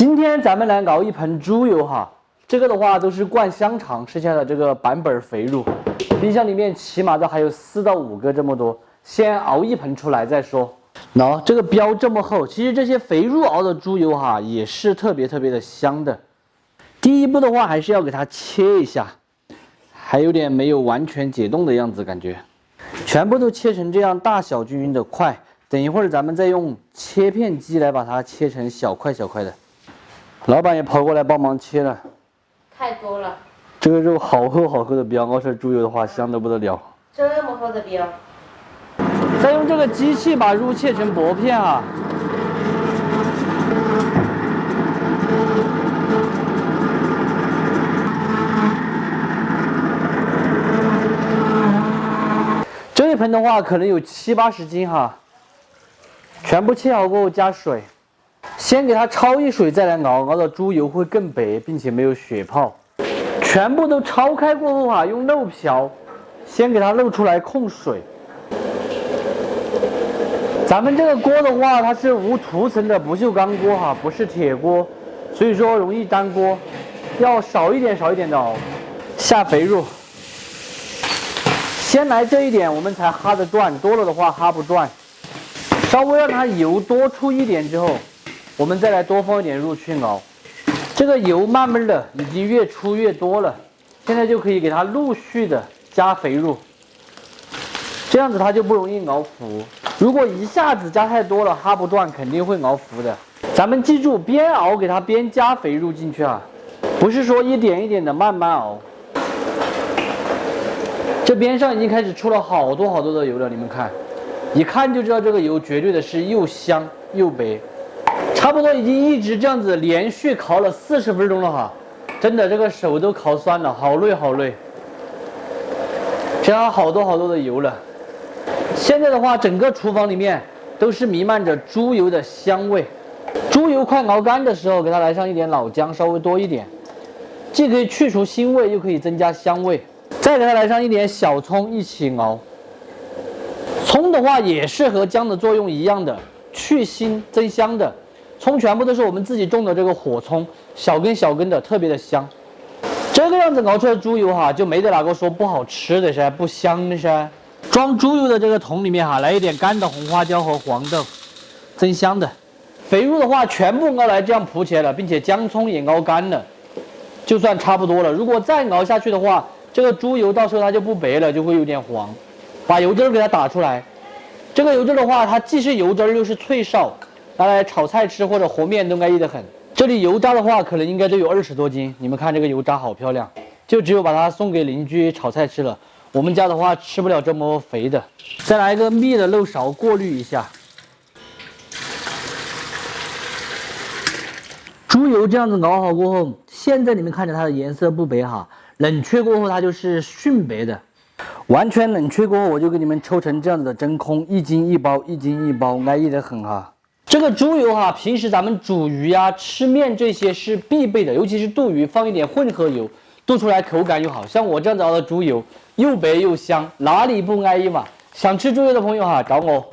今天咱们来熬一盆猪油哈，这个的话都是灌香肠吃下的这个版本肥肉，冰箱里面起码都还有4到5个这么多，先熬一盆出来再说。喏，这个标这么厚，其实这些肥肉熬的猪油哈也是特别的香的。第一步的话还是要给它切一下，还有点没有完全解冻的样子感觉，全部都切成这样大小均匀的块。等一会儿咱们再用切片机来把它切成小块的。老板也跑过来帮忙切了，太多了。这个肉好厚的膘，熬成猪油的话香得不得了。这么厚的膘。再用这个机器把肉切成薄片啊。这一盆的话可能有70、80斤哈，全部切好过后加水。先给它焯一水再来熬，熬到猪油会更白，并且没有血泡。全部都焯开过后啊，用漏瓢先给它漏出来控水。咱们这个锅的话，它是无涂层的不锈钢锅哈，不是铁锅，所以说容易粘锅，要少一点的熬。下肥肉，先来这一点，我们才哈得断，多了的话哈不断。稍微让它油多出一点之后，我们再来多放一点肉去熬，这个油慢慢的已经越出越多了，现在就可以给它陆续的加肥肉，这样子它就不容易熬糊。如果一下子加太多了，哈不断，肯定会熬糊的。咱们记住，边熬给它边加肥肉进去啊，不是说一点一点的慢慢熬。这边上已经开始出了好多的油了，你们看，一看就知道这个油绝对的是又香又白。差不多已经一直这样子连续烤了40分钟了哈，真的这个手都烤酸了，好累。加好多的油了。现在的话，整个厨房里面都是弥漫着猪油的香味。猪油快熬干的时候，给它来上一点老姜，稍微多一点，既可以去除腥味，又可以增加香味。再给它来上一点小葱一起熬。葱的话也是和姜的作用一样的，去腥增香的。葱全部都是我们自己种的这个火葱，小根的，特别的香。这个样子熬出来的猪油哈，就没得哪个说不好吃的噻，不香的噻。装猪油的这个桶里面哈，来一点干的红花椒和黄豆，增香的。肥肉的话全部熬来这样铺起来了，并且姜葱也熬干了，就算差不多了。如果再熬下去的话，这个猪油到时候它就不白了，就会有点黄。把油汁给它打出来，这个油汁的话，它既是油汁又是脆哨。拿来炒菜吃或者和面都安逸得很。这里油渣的话，可能应该都有20多斤。你们看这个油渣好漂亮，就只有把它送给邻居炒菜吃了。我们家的话吃不了这么肥的。再来一个密的漏勺过滤一下。猪油这样子熬好过后，现在你们看着它的颜色不白哈，冷却过后它就是迅白的。完全冷却过后，我就给你们抽成这样子的真空，1斤1包，1斤1包，安逸得很哈。这个猪油哈，平时咱们煮鱼呀、吃面这些是必备的，尤其是炖鱼，放一点混合油，炖出来口感又好。像我这样子熬的猪油，又白又香，哪里不安逸嘛？想吃猪油的朋友哈，找我。